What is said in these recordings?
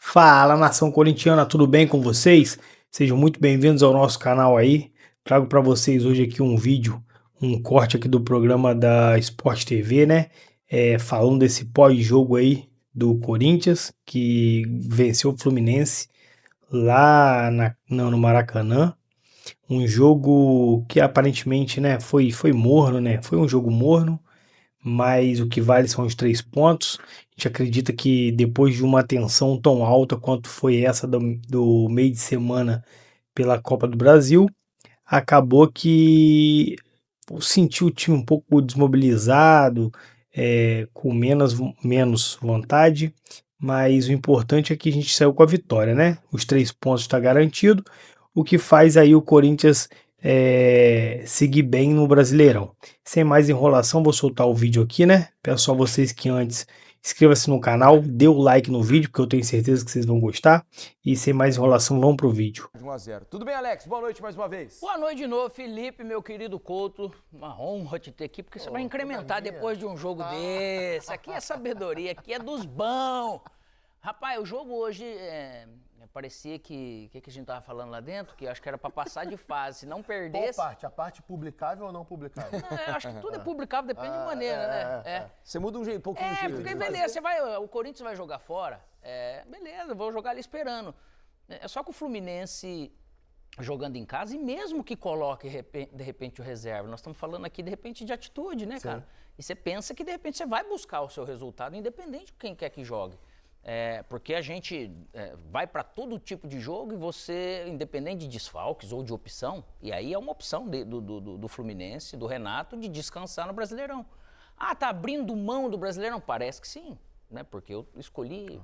Fala, nação corintiana, tudo bem com vocês? Sejam muito bem-vindos ao nosso canal aí. Trago para vocês hoje aqui um vídeo, um corte aqui do programa da Sport TV, né? Falando desse pós-jogo aí do Corinthians, que venceu o Fluminense lá no Maracanã. Um jogo que aparentemente, né, foi morno, né? Foi um jogo morno, mas o que vale são os 3 pontos. A gente acredita que depois de uma tensão tão alta quanto foi essa do meio de semana pela Copa do Brasil, acabou que eu senti o time um pouco desmobilizado, com menos vontade, mas o importante é que a gente saiu com a vitória, né? Os 3 pontos está garantido, o que faz aí o Corinthians seguir bem no Brasileirão. Sem mais enrolação, vou soltar o vídeo aqui, né? Peço a vocês que antes inscreva-se no canal, dê o like no vídeo, porque eu tenho certeza que vocês vão gostar. E sem mais enrolação, vamos pro vídeo. 1-0. Tudo bem, Alex? Boa noite mais uma vez. Boa noite de novo, Felipe, meu querido Couto. Uma honra te ter aqui, porque você vai incrementar depois de um jogo desse. Aqui é sabedoria, aqui é dos bons. Rapaz, o jogo hoje parecia que... O que a gente tava falando lá dentro? Que acho que era pra passar de fase. Se não perdesse... Qual parte? A parte publicável ou não publicável? Acho que tudo é publicável, depende de maneira, né? Você muda um pouquinho o jeito Porque de beleza, o Corinthians vai jogar fora. Beleza, vou jogar ali esperando. É só que o Fluminense jogando em casa, e mesmo que coloque de repente o reserva, nós estamos falando aqui de repente de atitude, né, cara? E você pensa que de repente você vai buscar o seu resultado, independente de quem quer que jogue. Porque a gente vai para todo tipo de jogo e você, independente de desfalques ou de opção, e aí é uma opção do Fluminense, do Renato, de descansar no Brasileirão. Ah, tá abrindo mão do Brasileirão? Parece que sim, né? Porque eu escolhi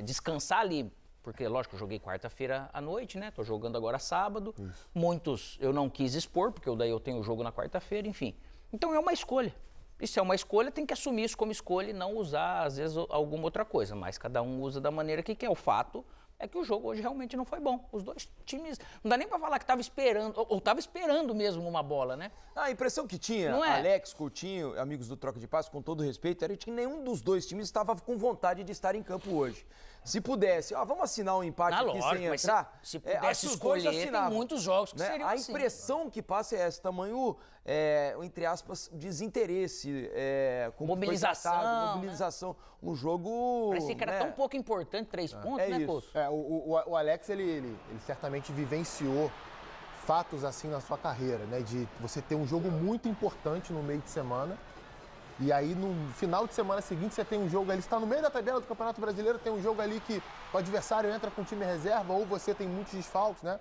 descansar ali. Porque, lógico, eu joguei quarta-feira à noite, né? Tô jogando agora sábado. Isso. Muitos eu não quis expor, porque daí eu tenho o jogo na quarta-feira, enfim. Então é uma escolha. E se é uma escolha, tem que assumir isso como escolha e não usar, às vezes, alguma outra coisa. Mas cada um usa da maneira que quer. O fato é que o jogo hoje realmente não foi bom. Os dois times, não dá nem pra falar que tava esperando, ou tava esperando mesmo uma bola, né? A impressão que tinha, Alex, Coutinho, amigos do Troca de Passe, com todo respeito, era que nenhum dos dois times estava com vontade de estar em campo hoje. Se pudesse, vamos assinar um empate aqui lógico, sem entrar? Se pudesse escolher, tem muitos jogos que seriam A assim. impressão que passa é essa, tamanho, entre aspas, desinteresse. Mobilização. Mobilização. Um jogo... Parecia que era tão pouco importante, 3 pontos, né, Couto? O Alex, ele certamente vivenciou fatos assim na sua carreira, né? De você ter um jogo muito importante no meio de semana e aí no final de semana seguinte você tem um jogo ali, você está no meio da tabela do Campeonato Brasileiro, tem um jogo ali que o adversário entra com o time reserva ou você tem muitos desfalques, né?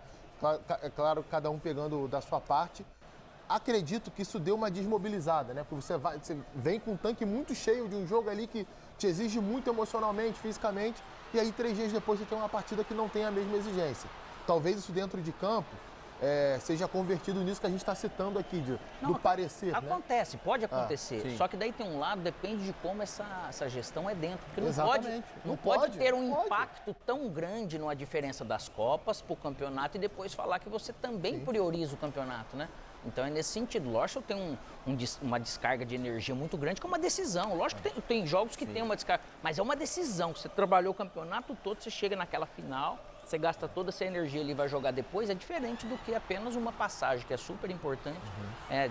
É claro, cada um pegando da sua parte. Acredito que isso deu uma desmobilizada, né? Porque você vem com um tanque muito cheio de um jogo ali que te exige muito emocionalmente, fisicamente, e aí 3 dias depois você tem uma partida que não tem a mesma exigência. Talvez isso dentro de campo seja convertido nisso que a gente está citando aqui, do parecer. Acontece, né? Pode acontecer. Só que daí tem um lado, depende de como essa gestão é dentro. Porque não pode ter um impacto tão grande numa diferença das Copas para o campeonato e depois falar que você também prioriza o campeonato, né? Então é nesse sentido. Lógico que tem uma descarga de energia muito grande, que é uma decisão. Lógico que tem jogos que tem uma descarga, mas é uma decisão. Você trabalhou o campeonato todo, você chega naquela final, você gasta toda essa energia ali e vai jogar depois, é diferente do que apenas uma passagem, que é super importante,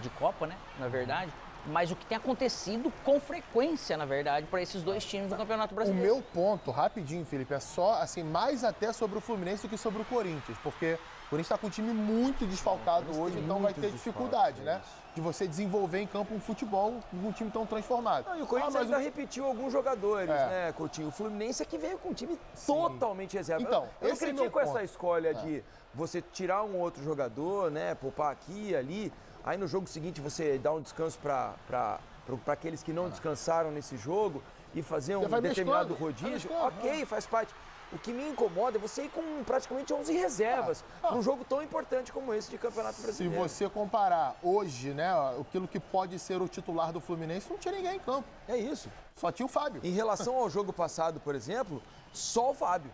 de Copa, né, na verdade. Mas o que tem acontecido com frequência, na verdade, para esses dois times do Campeonato Brasileiro. O meu ponto, rapidinho, Felipe, é só, assim, mais até sobre o Fluminense do que sobre o Corinthians, porque o Corinthians está com um time muito desfalcado hoje, então vai ter dificuldade, né? De você desenvolver em campo um futebol com um time tão transformado. E o Corinthians ainda repetiu alguns jogadores, né, Coutinho? O Fluminense é que veio com um time totalmente reserva. Então, eu não critico essa escolha de você tirar um outro jogador, né, poupar aqui e ali. Aí no jogo seguinte você dá um descanso para aqueles que não descansaram nesse jogo e fazer um determinado rodízio. Ok, faz parte. O que me incomoda é você ir com praticamente 11 reservas num jogo tão importante como esse de Campeonato Brasileiro. Se você comparar hoje, né, aquilo que pode ser o titular do Fluminense, não tinha ninguém em campo. É isso. Só tinha o Fábio. Em relação ao jogo passado, por exemplo, só o Fábio.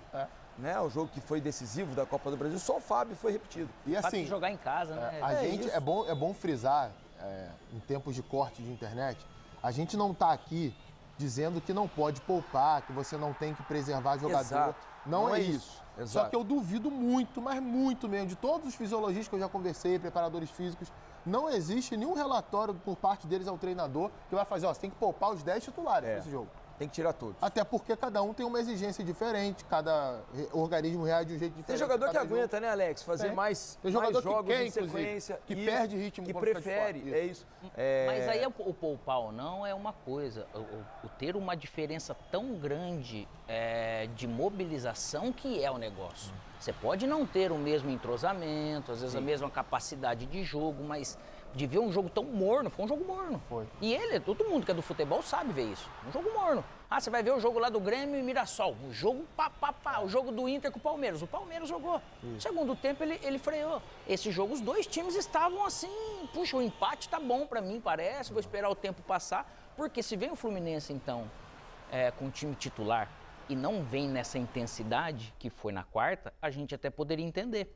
Né, o jogo que foi decisivo da Copa do Brasil, só o Fábio foi repetido. E assim, jogar em casa, né? A gente, é bom frisar, em tempos de corte de internet, a gente não está aqui dizendo que não pode poupar, que você não tem que preservar jogador. Exato. Não é isso. Exato. Só que eu duvido muito, mas muito mesmo, de todos os fisiologistas que eu já conversei, preparadores físicos, não existe nenhum relatório por parte deles ao treinador que vai fazer, ó, você tem que poupar os 10 titulares nesse jogo. Tem que tirar todos. Até porque cada um tem uma exigência diferente, cada organismo reage de um jeito diferente. Tem jogador que cada aguenta, né, Alex? Fazer Tem. mais, Tem jogador mais que jogos quer, em sequência. que perde ritmo que quando fica de prefere, fora. é isso. Mas aí o poupar ou não é uma coisa. O ter uma diferença tão grande de mobilização que é o negócio. Você pode não ter o mesmo entrosamento, às vezes a mesma capacidade de jogo, mas de ver um jogo tão morno, foi um jogo morno. Foi. E todo mundo que é do futebol sabe ver isso. Um jogo morno. Ah, você vai ver o jogo lá do Grêmio e Mirassol. Um jogo o jogo do Inter com o Palmeiras. O Palmeiras jogou. No segundo tempo ele freou. Esse jogo os dois times estavam assim, puxa, o empate tá bom pra mim, parece, vou esperar o tempo passar. Porque se vem o Fluminense, então, com o time titular e não vem nessa intensidade que foi na quarta, a gente até poderia entender.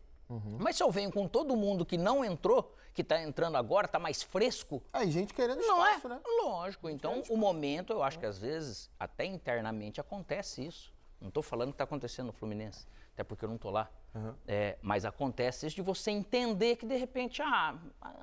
Mas se eu venho com todo mundo que não entrou, que tá entrando agora, tá mais fresco... Aí gente querendo Não espaço, né? Lógico. Então, o momento, eu acho que às vezes, até internamente, acontece isso. Não tô falando que tá acontecendo no Fluminense, até porque eu não tô lá. Mas acontece isso de você entender que, de repente,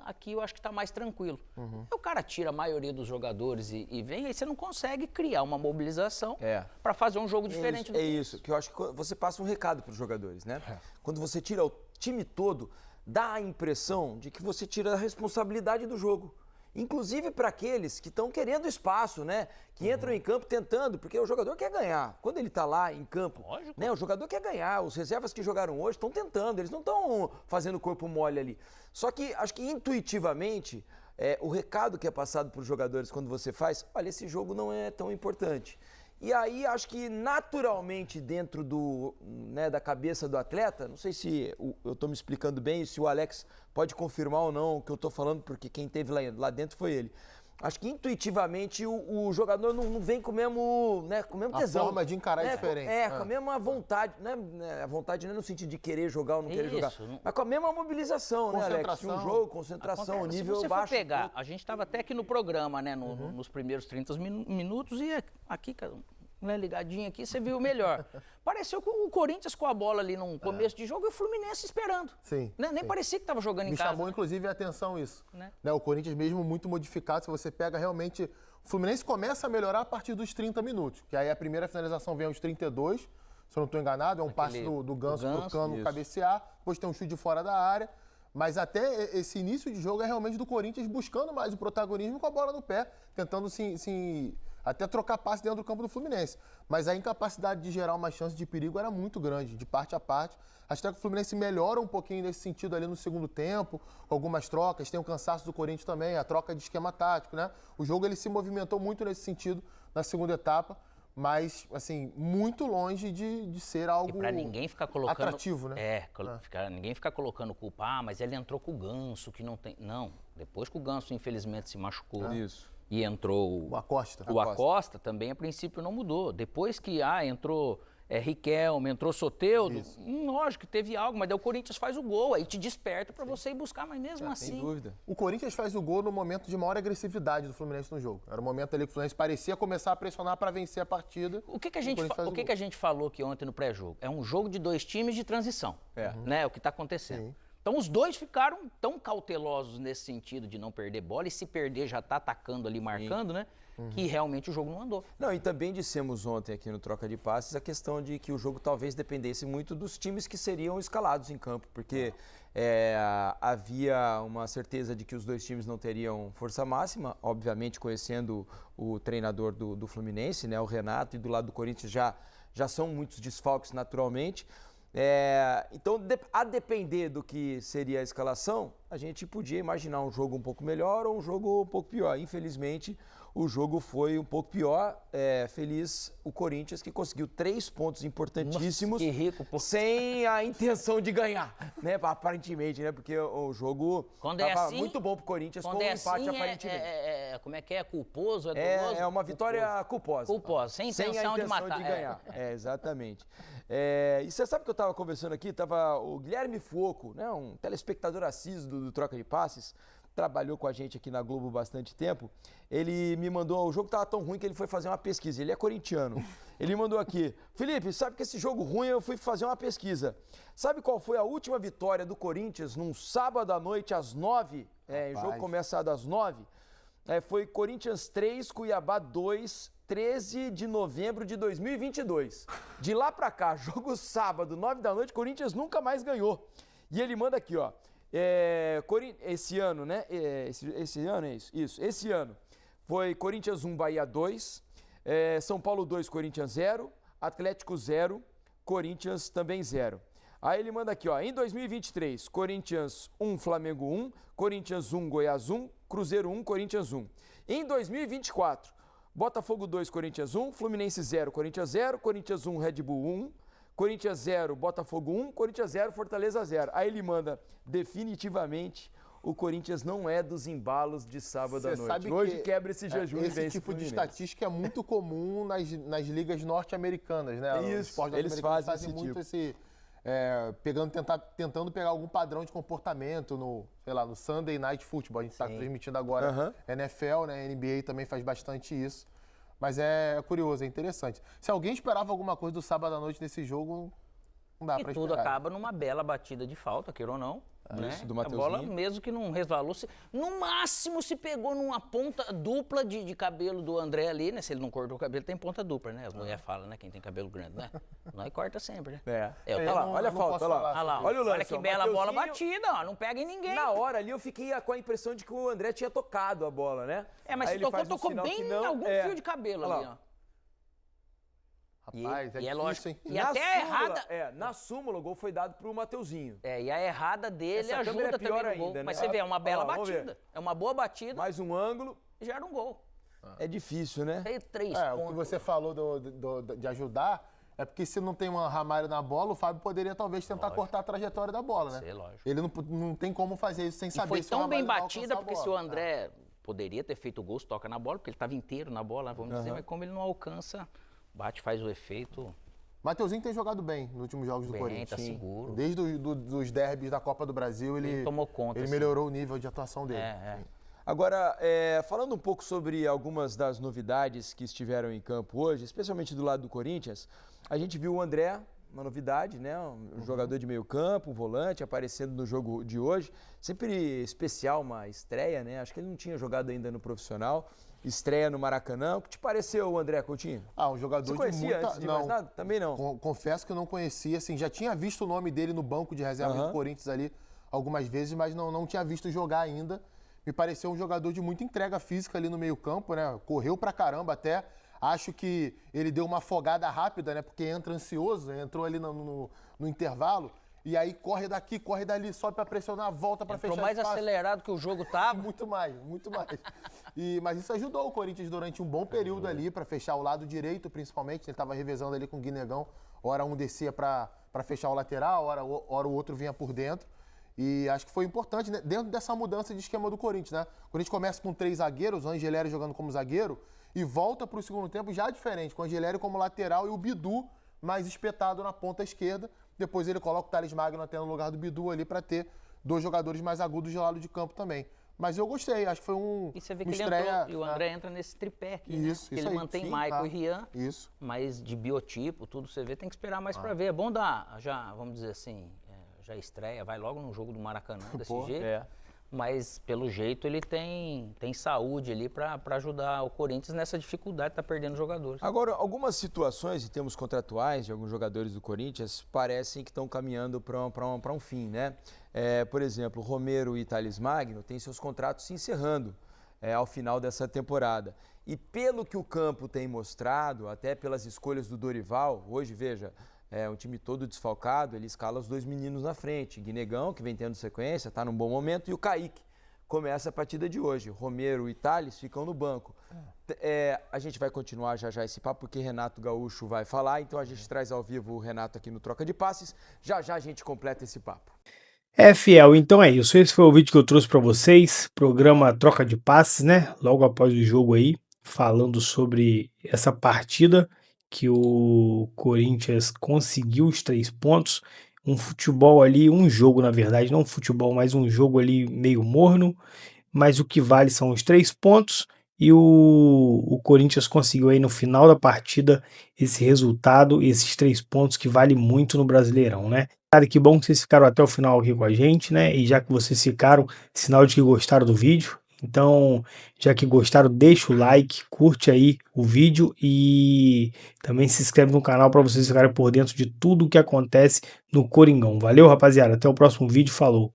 aqui eu acho que tá mais tranquilo. Aí o cara tira a maioria dos jogadores e vem, aí você não consegue criar uma mobilização para fazer um jogo diferente. É isso, que eu acho que você passa um recado para os jogadores, né? Quando você tira o time todo, dá a impressão de que você tira a responsabilidade do jogo. Inclusive para aqueles que estão querendo espaço, né? Que entram em campo tentando, porque o jogador quer ganhar. Quando ele está lá em campo, né? O jogador quer ganhar. Os reservas que jogaram hoje estão tentando, eles não estão fazendo corpo mole ali. Só que acho que intuitivamente, o recado que é passado para os jogadores quando você faz, olha, esse jogo não é tão importante. E aí acho que naturalmente dentro da cabeça do atleta, não sei se eu estou me explicando bem, se o Alex pode confirmar ou não o que eu estou falando, porque quem esteve lá dentro foi ele. Acho que intuitivamente o jogador não vem com o mesmo, com o mesmo tesão. A forma de encarar é diferente. Com a mesma vontade, né? A vontade não é no sentido de querer jogar ou não querer jogar, mas com a mesma mobilização, né, Alex? Um jogo, concentração, Acontece. nível baixo. Se você for pegar, a gente estava até aqui no programa, né, nos primeiros 30 minutos e aqui, ligadinho aqui, você viu melhor. Pareceu que o Corinthians com a bola ali no começo de jogo e o Fluminense esperando. Sim. Nem parecia que estava jogando em casa. Me chamou, inclusive, a atenção isso. Né? O Corinthians mesmo muito modificado, se você pega realmente... O Fluminense começa a melhorar a partir dos 30 minutos, que aí a primeira finalização vem aos 32, se eu não estou enganado, é um passe do Ganso pro Cano cabecear, depois tem um chute de fora da área. Mas até esse início de jogo é realmente do Corinthians buscando mais o protagonismo com a bola no pé, tentando até trocar passe dentro do campo do Fluminense. Mas a incapacidade de gerar uma chance de perigo era muito grande, de parte a parte. Acho até que o Fluminense melhora um pouquinho nesse sentido ali no segundo tempo, com algumas trocas. Tem o cansaço do Corinthians também, a troca de esquema tático, né? O jogo ele se movimentou muito nesse sentido na segunda etapa. Mas, assim, muito longe de ser algo pra ninguém ficar colocando, atrativo, né? Ninguém ficar colocando culpa, mas ele entrou com o Ganso, que não tem... Não, depois que o Ganso, infelizmente, se machucou e entrou o Acosta. O Acosta também, a princípio, não mudou. Depois que entrou Riquelme, entrou Soteldo, lógico que teve algo, mas daí o Corinthians faz o gol, aí te desperta pra você ir buscar, mas mesmo assim... Sem dúvida. O Corinthians faz o gol no momento de maior agressividade do Fluminense no jogo. Era o momento ali que o Fluminense parecia começar a pressionar pra vencer a partida. O que a gente falou aqui ontem no pré-jogo? É um jogo de dois times de transição, né? O que tá acontecendo. Sim. Então os dois ficaram tão cautelosos nesse sentido de não perder bola, e se perder já tá atacando ali, marcando, né? Que realmente o jogo não andou. Não, e também dissemos ontem aqui no Troca de Passes a questão de que o jogo talvez dependesse muito dos times que seriam escalados em campo, porque havia uma certeza de que os dois times não teriam força máxima, obviamente conhecendo o treinador do Fluminense, né, o Renato, e do lado do Corinthians já são muitos desfalques naturalmente. Então, a depender do que seria a escalação, a gente podia imaginar um jogo um pouco melhor ou um jogo um pouco pior. Infelizmente, o jogo foi um pouco pior. Feliz o Corinthians, que conseguiu 3 pontos importantíssimos. Nossa, que rico, sem a intenção de ganhar, né? Aparentemente, né? Porque o jogo estava muito bom pro Corinthians com um empate aparentemente. Como é que é? Culposo? É uma vitória culposa. Culposa, sem intenção de matar. De ganhar. Exatamente. E você sabe que eu estava conversando aqui, tava o Guilherme Fuoco, né? Um telespectador assíduo do Troca de Passes, trabalhou com a gente aqui na Globo bastante tempo, ele me mandou, o jogo estava tão ruim que ele foi fazer uma pesquisa, ele é corintiano. Ele mandou aqui, Felipe, sabe que esse jogo ruim eu fui fazer uma pesquisa. Sabe qual foi a última vitória do Corinthians num sábado à noite às 9? O jogo começado às 9. Foi Corinthians 3, Cuiabá 2, 13 de novembro de 2022. De lá pra cá, jogo sábado, 9 da noite, Corinthians nunca mais ganhou. E ele manda aqui, ó. Esse ano, né? Esse ano é isso? Isso. Esse ano foi Corinthians 1, Bahia 2, São Paulo 2, Corinthians 0, Atlético 0, Corinthians também 0. Aí ele manda aqui, ó. Em 2023, Corinthians 1, Flamengo 1, Corinthians 1, Goiás 1, Cruzeiro 1, Corinthians 1. Em 2024, Botafogo 2, Corinthians 1, Fluminense 0, Corinthians 0, Corinthians 1, Red Bull 1, Corinthians 0, Botafogo 1, Corinthians 0, Fortaleza 0. Aí ele manda, definitivamente, o Corinthians não é dos embalos de sábado à noite. Hoje quebra esse jejum e vence esse tipo de estatística é muito comum nas ligas norte-americanas, né? Isso, eles fazem muito esse... tentando pegar algum padrão de comportamento no Sunday Night Football. A gente está transmitindo agora NFL, né? NBA também faz bastante isso. Mas é curioso, é interessante. Se alguém esperava alguma coisa do sábado à noite nesse jogo, não dá para esperar. E tudo acaba numa bela batida de falta, queira ou não. Né? Isso, do a bola, mesmo que não resvalou, no máximo se pegou numa ponta dupla de cabelo do André ali, né? Se ele não cortou o cabelo, tem ponta dupla, né? As mulheres falam, né? Quem tem cabelo grande, né? Nós corta sempre, né? Olha a falta, olha o lance. Olha que bela bola batida, ó, não pega em ninguém. Na hora ali eu fiquei com a impressão de que o André tinha tocado a bola, né? Mas se tocou bem em algum fio de cabelo ali, ó. Rapaz, e é lógico. hein? E até errada. Na súmula, o gol foi dado pro Mateuzinho. E a errada dele Essa ajuda também no gol. ainda, né? Mas você vê, é uma bela batida. É uma boa batida. Mais um ângulo. E já era um gol. É difícil, né? Tem 3 pontos. O que você falou de ajudar é porque se não tem uma Ramalho na bola, o Fábio poderia talvez tentar cortar a trajetória da bola, né? Lógico. Ele não tem como fazer isso sem saber foi se tão o bem Ramalho vai batida, alcançar a porque bola. se o André poderia ter feito o gol, se toca na bola, porque ele estava inteiro na bola, vamos dizer, mas como ele não alcança, bate, faz o efeito. Mateuzinho tem jogado bem nos últimos jogos do Corinthians. Tá seguro. Desde os derbys da Copa do Brasil, ele tomou conta. Ele melhorou o nível de atuação dele. Agora, falando um pouco sobre algumas das novidades que estiveram em campo hoje, especialmente do lado do Corinthians, a gente viu o André, uma novidade, né? Um jogador de meio campo, um volante, aparecendo no jogo de hoje. Sempre especial, uma estreia, né? Acho que ele não tinha jogado ainda no profissional. Estreia no Maracanã. O que te pareceu o André Coutinho? Um jogador Você conhecia de muita... antes de mais nada? Também não. Confesso que eu não conhecia, assim, já tinha visto o nome dele no banco de reserva do Corinthians ali algumas vezes, mas não tinha visto jogar ainda. Me pareceu um jogador de muita entrega física ali no meio-campo, né? Correu pra caramba até. Acho que ele deu uma afogada rápida, né? Porque entra ansioso, entrou ali no intervalo. E aí corre daqui, corre dali, sobe pra pressionar, volta pra fechar mais espaço. Acelerado que o jogo tava. Muito mais. Mas isso ajudou o Corinthians durante um bom período ali pra fechar o lado direito, principalmente. Ele tava revezando ali com o Guinegão. Hora um descia pra fechar o lateral, hora o outro vinha por dentro. E acho que foi importante, né? Dentro dessa mudança de esquema do Corinthians, né? O Corinthians começa com 3 zagueiros, o Angelério jogando como zagueiro, e volta para o segundo tempo já diferente, com o Angelério como lateral e o Bidu mais espetado na ponta esquerda. Depois ele coloca o Thales Magno até no lugar do Bidu ali para ter 2 jogadores mais agudos de lado de campo também. Mas eu gostei, acho que foi E você vê que uma ele estreia... entrou, e o André entra nesse tripé aqui, Isso ele aí. mantém Sim, Maicon e Rian, Isso. mas de biotipo, tudo você vê, tem que esperar mais para ver. É bom dar, já, vamos dizer assim, já estreia, vai logo no jogo do Maracanã desse jeito. Mas, pelo jeito, ele tem saúde ali para ajudar o Corinthians nessa dificuldade de tá perdendo jogadores. Agora, algumas situações em termos contratuais de alguns jogadores do Corinthians parecem que estão caminhando para um fim, né? Por exemplo, Romero e Thales Magno têm seus contratos se encerrando ao final dessa temporada. E pelo que o campo tem mostrado, até pelas escolhas do Dorival, hoje, veja... um time todo desfalcado, ele escala os 2 meninos na frente. Guinegão, que vem tendo sequência, está num bom momento, e o Kaique começa a partida de hoje. Romero e Thales ficam no banco. A gente vai continuar já esse papo, porque Renato Gaúcho vai falar, então a gente traz ao vivo o Renato aqui no Troca de Passes. Já a gente completa esse papo. Fiel, então é isso. Esse foi o vídeo que eu trouxe para vocês, programa Troca de Passes, né? Logo após o jogo aí, falando sobre essa partida que o Corinthians conseguiu os 3 pontos, um futebol ali, um jogo na verdade, não um futebol, mas um jogo ali meio morno, mas o que vale são os 3 pontos e o Corinthians conseguiu aí no final da partida esse resultado, esses 3 pontos que vale muito no Brasileirão, né? Cara, que bom que vocês ficaram até o final aqui com a gente, né? E já que vocês ficaram, sinal de que gostaram do vídeo. Então, já que gostaram, deixa o like, curte aí o vídeo e também se inscreve no canal para vocês ficarem por dentro de tudo o que acontece no Coringão. Valeu, rapaziada. Até o próximo vídeo. Falou!